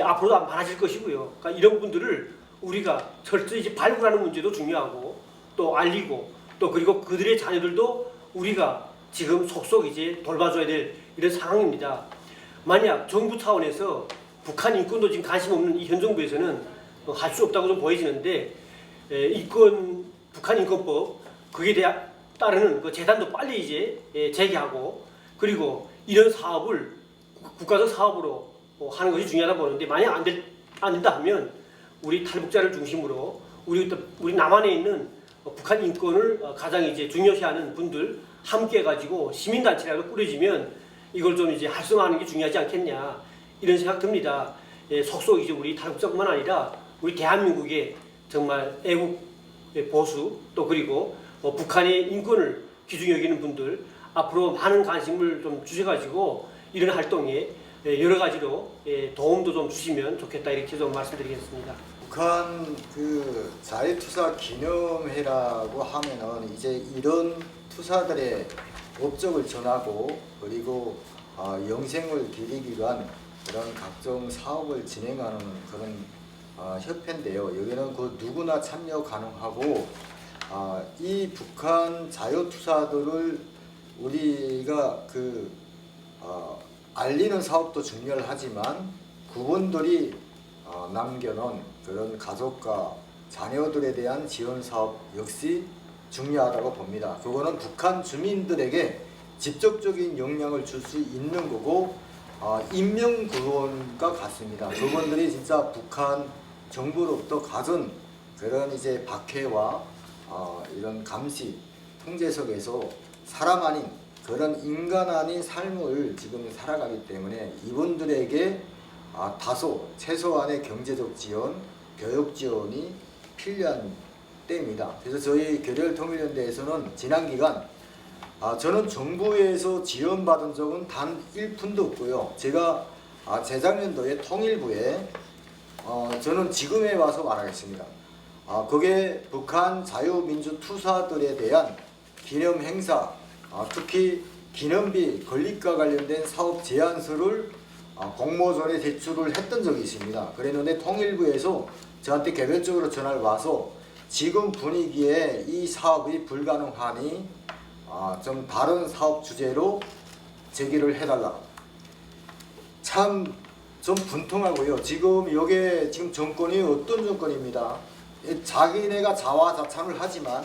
앞으로도 안 많아질 것이고요. 그러니까 이런 분들을 우리가 철저히 이제 발굴하는 문제도 중요하고 또 알리고 또 그리고 그들의 자녀들도 우리가 지금 속속 이제 돌봐줘야 될 이런 상황입니다. 만약 정부 차원에서 북한 인권도 지금 관심 없는 이 현 정부에서는 할 수 없다고 좀 보여지는데, 북한 인권법 거기에 따르는 그 재단도 빨리 이제 제기하고, 그리고 이런 사업을 국가적 사업으로 하는 것이 중요하다고 보는데, 만약 안 된다 하면 우리 탈북자를 중심으로 우리 남한에 있는 북한 인권을 가장 이제 중요시하는 분들 함께 해가지고 시민단체라도 꾸려지면 이걸 좀 이제 활성화하는 게 중요하지 않겠냐, 이런 생각 듭니다. 속속 이제 우리 탈북자뿐만 아니라 우리 대한민국의 정말 애국 보수 또 그리고 북한의 인권을 귀중히 여기는 분들 앞으로 많은 관심을 좀 주셔가지고 이런 활동에 여러 가지로 도움도 좀 주시면 좋겠다, 이렇게 좀 말씀드리겠습니다. 북한 그 자유투사 기념회라고 하면은 이제 이런 투사들의 업적을 전하고 그리고 영생을 기리기 위한 그런 각종 사업을 진행하는 그런 협회인데요. 여기는 그 누구나 참여 가능하고, 이 북한 자유투사들을 우리가 알리는 사업도 중요하지만 그분들이 남겨놓은 그런 가족과 자녀들에 대한 지원 사업 역시 중요하다고 봅니다. 그거는 북한 주민들에게 직접적인 영향을 줄 수 있는 거고, 인명 구원과 같습니다. 그분들이 진짜 북한 정부로부터 가진 그런 이제 박해와 이런 감시 통제 속에서 사람 아닌 그런 인간 아닌 삶을 지금 살아가기 때문에 이분들에게 다소 최소한의 경제적 지원, 교육 지원이 필요한 때입니다. 그래서 저희 교렬통일연대에서는 지난 기간 저는 정부에서 지원받은 적은 단 1푼도 없고요. 제가 재작년도에 통일부에 저는 지금에 와서 말하겠습니다. 그게 북한 자유민주 투사들에 대한 기념 행사, 특히 기념비 건립과 관련된 사업 제안서를 공모전에 제출을 했던 적이 있습니다. 그랬는데 통일부에서 저한테 개별적으로 전화를 와서 지금 분위기에 이 사업이 불가능하니 좀 다른 사업 주제로 제기를 해달라. 참 좀 분통하고요. 지금 이게 지금 정권이 어떤 정권입니다. 자기네가 자화자찬을 하지만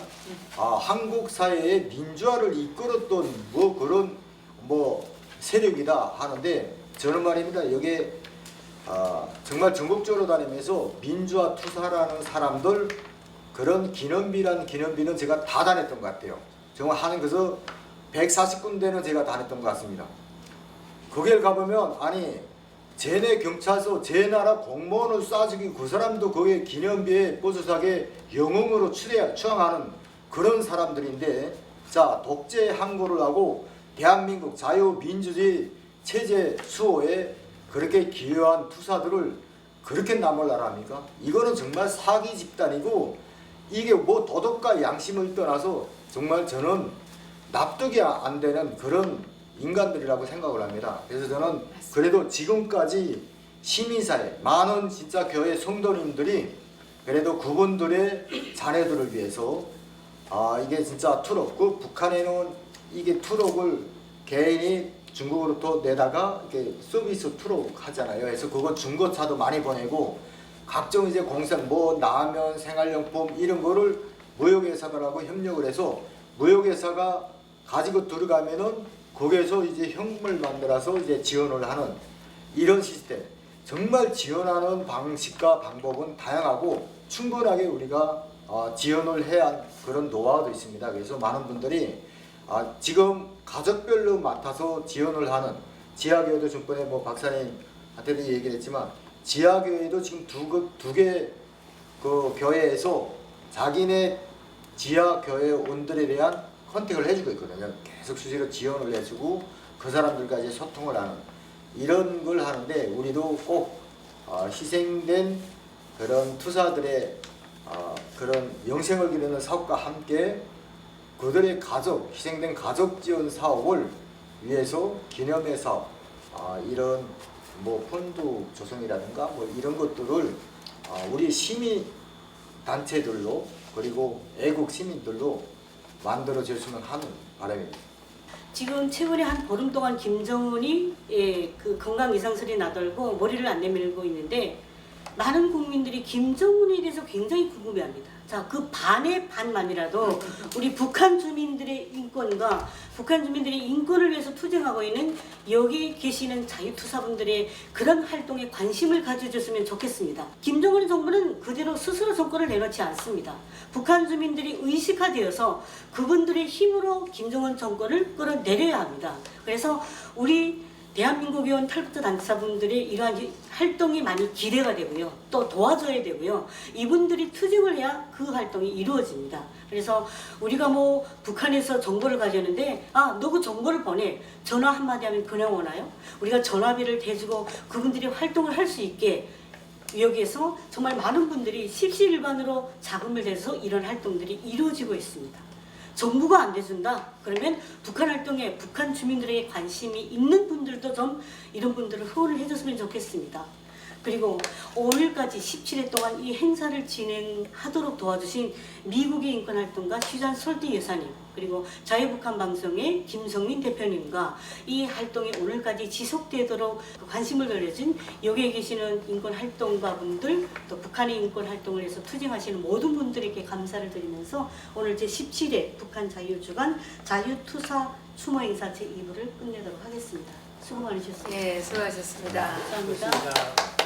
한국 사회의 민주화를 이끌었던 그런 세력이다 하는데, 저는 말입니다. 이게 정말 전국적으로 다니면서 민주화 투사라는 사람들 그런 기념비는 제가 다 다녔던 것 같아요. 정말 하는 것은 140군데는 제가 다녔던 것 같습니다. 거기를 가보면 쟤네 경찰서 제 나라 공무원을 쏴 죽이고 그 사람도 거기에 기념비에 뽀소하게 영웅으로 추앙하는 그런 사람들인데, 자, 독재 항고를 하고 대한민국 자유민주주의 체제 수호에 그렇게 기여한 투사들을 그렇게 나몰라랍니까? 이거는 정말 사기 집단이고, 이게 뭐 도덕과 양심을 떠나서 정말 저는 납득이 안 되는 그런 인간들이라고 생각을 합니다. 그래서 저는 그래도 지금까지 시민사회, 많은 진짜 교회 성도님들이 그래도 그분들의 자녀들을 위해서 이게 진짜 트럭, 그 북한에는 이게 트럭을 개인이 중국으로부터 내다가 이렇게 서비스 트럭 하잖아요. 그래서 그거 중고차도 많이 보내고 각종 이제 공산 뭐 라면, 생활용품 이런 거를 무역회사들하고 협력을 해서 무역회사가 가지고 들어가면은 거기에서 이제 현금을 만들어서 이제 지원을 하는 이런 시스템. 정말 지원하는 방식과 방법은 다양하고 충분하게 우리가 지원을 해야 한 그런 노하우도 있습니다. 그래서 많은 분들이 지금 가족별로 맡아서 지원을 하는 지하교회도 전번에 뭐 박사님한테도 얘기를 했지만 지하교회도 지금 두 개 그 교회에서 자기네 지하교회원들에 대한 컨택을 해주고 있거든요. 계속 수시로 지원을 해주고 그 사람들과 이제 소통을 하는 이런 걸 하는데, 우리도 꼭 희생된 그런 투사들의 그런 영생을 기르는 사업과 함께 그들의 가족, 희생된 가족 지원 사업을 위해서 기념회 사업, 이런 뭐 펀드 조성이라든가 뭐 이런 것들을 우리 시민 단체들로 그리고 애국 시민들로 만들어 줬으면 하는 바람입니다. 지금 최근에 한 보름 동안 김정은이 그 건강 이상설이 나돌고 머리를 안 내밀고 있는데, 많은 국민들이 김정은에 대해서 굉장히 궁금해합니다. 자, 그 반의 반만이라도 우리 북한 주민들의 인권과 북한 주민들의 인권을 위해서 투쟁하고 있는 여기 계시는 자유투사분들의 그런 활동에 관심을 가져줬으면 좋겠습니다. 김정은 정부는 그대로 스스로 정권을 내놓지 않습니다. 북한 주민들이 의식화되어서 그분들의 힘으로 김정은 정권을 끌어내려야 합니다. 그래서 우리 대한민국 의원 탈북자 단체사분들의 이러한 활동이 많이 기대가 되고요. 또 도와줘야 되고요. 이분들이 투쟁을 해야 그 활동이 이루어집니다. 그래서 우리가 뭐 북한에서 정보를 가져오는데 너 그 정보를 보내. 전화 한마디 하면 그냥 오나요? 우리가 전화비를 대주고 그분들이 활동을 할 수 있게 여기에서 정말 많은 분들이 십시일반으로 자금을 대서 이런 활동들이 이루어지고 있습니다. 정부가 안 대준다? 그러면 북한 활동에 북한 주민들에게 관심이 있는 분들도 좀 이런 분들을 후원을 해줬으면 좋겠습니다. 그리고 5일까지 17회 동안 이 행사를 진행하도록 도와주신 미국의 인권활동가 휴잔 솔티 여사님, 그리고 자유북한 방송의 김성민 대표님과 이 활동이 오늘까지 지속되도록 관심을 가져준 여기에 계시는 인권활동가분들, 또 북한의 인권활동을 해서 투쟁하시는 모든 분들에게 감사를 드리면서 오늘 제17회 북한 자유주간 자유투사 추모행사 제2부를 끝내도록 하겠습니다. 수고 많으셨습니다. 네, 수고하셨습니다. 감사합니다. 고맙습니다.